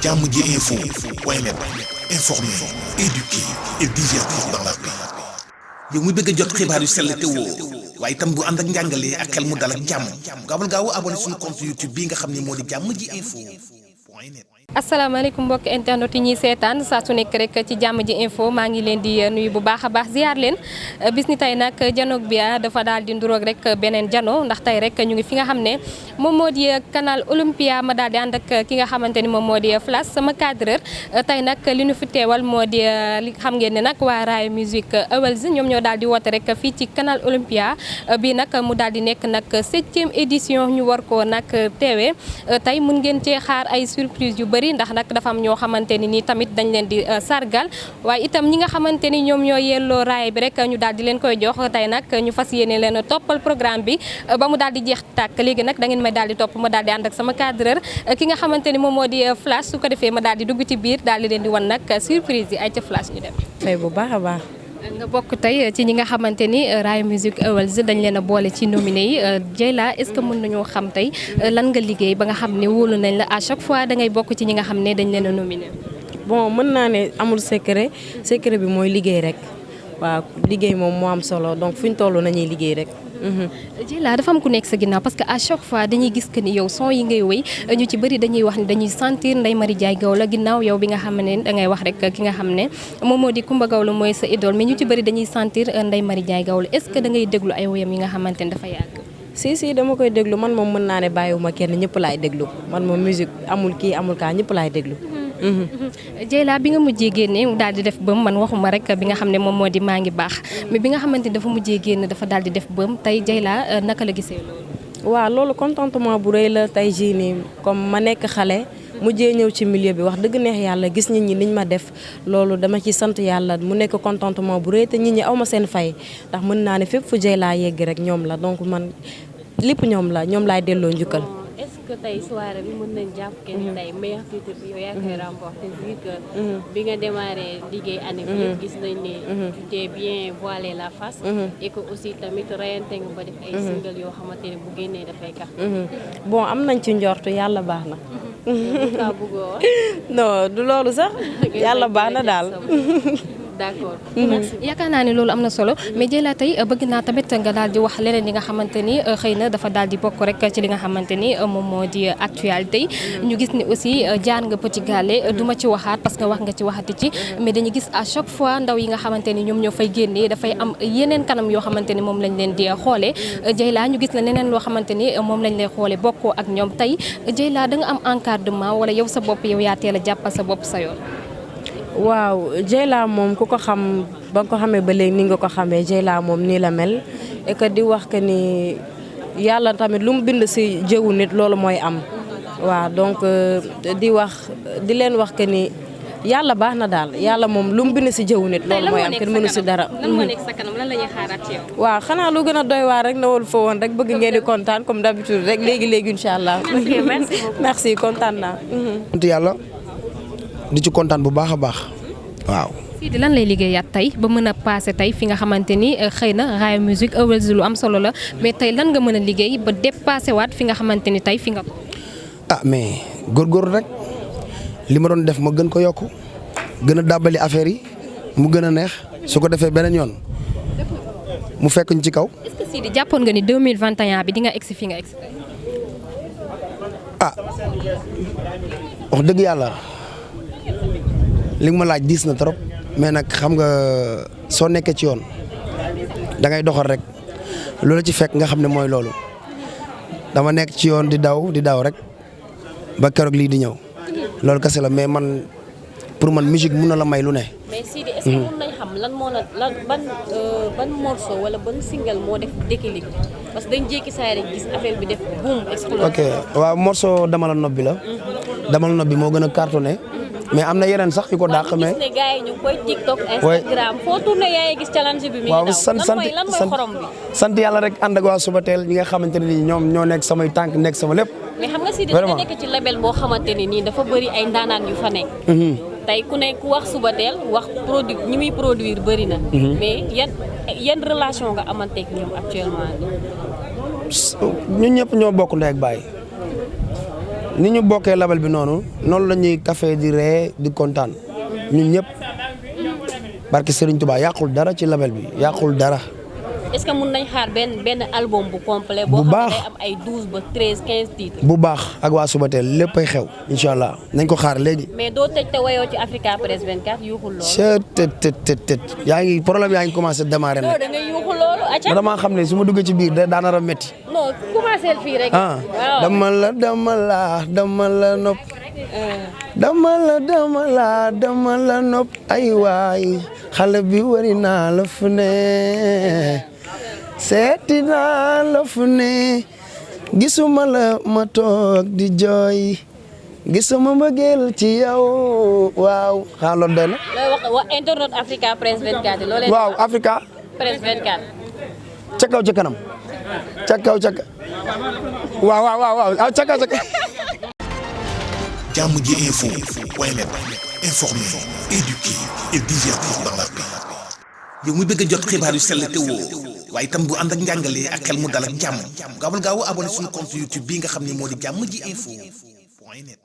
jàmm ji info point net informer, éduquer et divertir dans la paix. yow mu bëgg a jot xibaar yu sell te woo waaye itam bu ànd ak njàngalee ak xel mu dal ak jàmm gaawal gaaw abonné suñu compte YouTube bi nga xam ne moo di jàmm ji info point net. asalaamaaleykum mbokk internet yi ñuy seetaan saa su nekk rek ci jàmm ji info maa ngi leen di nuyu bu baax a baax ziar leen bis ni tey nag janoog bi dafa daal di nduroog rek beneen jano ndax tey rek ñu ngi fi nga xam ne moom moo di canal Olympia ma daal di ànd ak ki nga xamante ni moom moo di Flash sama cadreur tey nag li ñu fi teewal moo di li xam ngeen ne nag waa Raaya Music Awards ñoom ñoo daal di woote rek fii ci canal Olympia bii nag mu daal di nekk nag 7e édition ñu war ko nag teewee tey mun ngeen cee xaar ay surprise yu bëri ndax nag dafa am ñoo xamante ni nii tamit dañ leen di sargal waaye itam ñi nga xamante ni ñoom ñoo yelloo raay bi rek ñu daal di leen koy jox tey nag ñu fas yéene leen toppal programme bi ba mu daal di jeex tàkk léegi nag da ngeen may daal di topp ma daal di ànd ak sama cadreur ki nga xamante ni moom moo di Flash su ko defee ma daal di dugg ci biir daal di leen di wan nag surprise yi ay ca Flash ñu dem. fay bu baax a baax. nga bokk tey ci ñi nga xamante ni Raaya Music Awards dañ leen a boole ci nominé yi Dieyla est-ce que mën nañoo xam tey lan nga liggéey ba nga xam ne wóolu nañ la à chaque fois da ngay bokk ci ñi nga xam ne dañ leen a nominé. bon mën naa ne amul secret bi mooy liggéey rek waaw liggéey moom moo am solo donc fu ñu toll nañuy liggéey rek. Dieyla dafa am ku nekk sa ginnaaw parce que à chaque fois dañuy gis que ni yow son yi ngay wéy ñu ci bëri dañuy wax ni dañuy sentir Ndeye Marie Ndiaye Gawlo ginnaaw yow bi nga xam ne dangay wax rek ki nga xam ne moom moo di Coumba Gawlo mooy sa idole mais ñu ci bëri dañuy sentir Ndeye Marie Ndiaye Gawlo est-ce que da ngay déglu ay woyam yi nga xamante ne dafa yàgg. si dama koy déglu man moom mën naa ne bàyyiwuma kenn ñëpp laay déglu man moom musique amul kii amul kaa ñëpp laay déglu. Dieyla bi nga mujjee génne daal di def bëm man waxuma rek bi nga xam ne moom moo di maa ngi baax mais bi nga xamante ni dafa mujjee génn dafa daal di def bëm tey Dieyla naka la gisee loolu. waaw loolu contentement bu rëy la tey jii nii comme ma nekk xale mujjee ñëw ci milieu bi wax dëgg neex yàlla gis nit ñi niñ ma def loolu dama ci sant yàlla mu nekk contentement bu rëy te nit ñi aw ma seen fay ndax mën naa ne fépp fu Dieyla yegg rek ñoom la donc man lépp ñoom laay delloo njukkal. est-ce que tey soirée bi mën nañ jàpp que ni tey meilleur titre bi yow yaa koy remporté vu que bi nga démarré liggéey année bi yëpp gis nañ ne tu t'es bien voilé la face et que aussi tamit rayante nga ba def ay single yoo xamante ne bu génnee dafay kax bon am nañ ci njortu yàlla baax na kaa bëggoo wax non du loolu sax yàlla baax na daal. d'accord. yaakaar naa ne loolu am na solo mais Dieyla tey bëgg naa tamit nga daal di wax leneen li nga xamante ni xëy na dafa daal di bokk rek ci li nga xamante ni moom moo di actualité ñu gis ni aussi jaar nga Petit Gallé du ma ci waxaat parce que wax nga ci waxati ci mais dañu gis à chaque fois ndaw yi nga xamante ni ñoom ñoo fay génnee dafay am yeneen kanam yoo xamante ni moom lañ leen di xoolee Dieyla ñu gis na leneen loo xamante ni moom lañ lay xoolee bokkoo ak ñoom tey Dieyla da nga am encadrement wala yow sa bopp yow yaa teel a jàppal sa bopp sa yoon. waaw Dieyla moom ku ko xam ba nga ko xamee ba léegi ni nga ko xamee Dieyla moom nii la mel et que di wax que ni yàlla tamit lu mu bind ci jëwu nit loolu mooy am waaw donc di leen wax que ni yàlla baax na daal yàlla moom lu mu bind ci jëwu nit loolu mooy am kenn mënu ci dara. lan moo nekk sa kanam lan la ñuy xaaraat ci yow. waaw xanaa lu gën a doy waar rek na wol fa woon rek bëgg ngeen di kontaan comme d'habitude rek léegi incha allah. merci kontaan naa. sant yàlla. di ci kontaan bu baax a baax waaw. Sidi lan lay liggéeyaat tey ba mën a passé tey fi nga xamante ni xëy na Raaya Music Awards lu am solo la mais tey lan nga mën a liggéey ba dépassé waat fi nga xamante ni tey fi nga ko. mais góorgóorlu rek li ma doon def ma gën ko yokk gën a dàbbali affaire yi mu gën a neex su ko defee beneen yoon mu fekk ñu ci kaw. est-ce que Sidi jàppoon nga ni 2021 bi di nga egsi fi nga egsi tey. wax dëgg yàlla. li nga ma laaj diis na trop mais nag xam nga soo nekkee ci yoon da ngay doxal rek loolu ci fekk nga xam ne mooy loolu dama nekk ci yoon di daw rek ba keroog lii di ñëw loolu kese la mais man pour man musique mun na la may lu ne. mais Sidi est-ce que mën nañ xam lan moo la ban morceau wala ban single moo def déclic parce que dañ jékki saa rek gis affaire bi def boom explose. ok waaw morceau dama la nobbi la. dama la nobbi moo gën a cartonné. mais am na yeneen sax yu ko dàq mais. gis ne gars yi ñu ngi koy TikTok Instagram foo tourné yaay gis challenge bi mi ngi daw lan mooy xorom bi. sant yàlla rek ànd ak waa Subatel ñi nga xamante ne nii ñoom ñoo nekk samay tànk nekk sama lépp. mais xam nga Sidi da nga nekk ci label boo xamante ne nii dafa bëri ay ndaanaan yu fa nekk. tey ku ne ku wax Subatel wax ñi muy produire bëri na. mais yan relation nga amanteeg ñoom actuellement. ñun ñëpp ñoo bokk ndey ak baay ni ñu bokkee label bi noonu la ñuy café di ree di kontaan ñun ñëpp barke Serigne Touba yàqul dara ci label bi yàqul dara. est-ce que mun nañ xaar benn album bu complet. bu baax boo xam ne day am ay 12 ba 13 15 titres. bu baax ak waa Subatel léppay xew incha allah nañ ko xaar léegi. mais doo tëj te wayoo ci Africa Press 24 yuuxul loolu. tët yaa ngi problème yaa ngi commencé démarrer nag. non da ngay yuuxul loolu acca. damaa xam ne su ma duggee ci biir daa nar a métti. non commencé fii rek. ah dama la nopp. dama la nopp ay waay xale bi wari naa la fu ne seeti naa la fu ne gisuma la ma toog di jooy gisuma mbëggeel ci yow waaw xaa loolu doy na. looy wax internet Africa Press 24 loolee. waaw Africa Press 24. ca kaw ca kanam ca kaw ca waaw ca kaw ca Jàmm ji info point net informer, éduquer et divertir dans la paix. yow muy bëgg a jot xibaar yu sell te woo waaye itam bu ànd ak njàngalee ak xel mu dal ak jàmm gaawal gaaw abonné suñu compte YouTube bii nga xam ne moo di Jàmm ji info point net.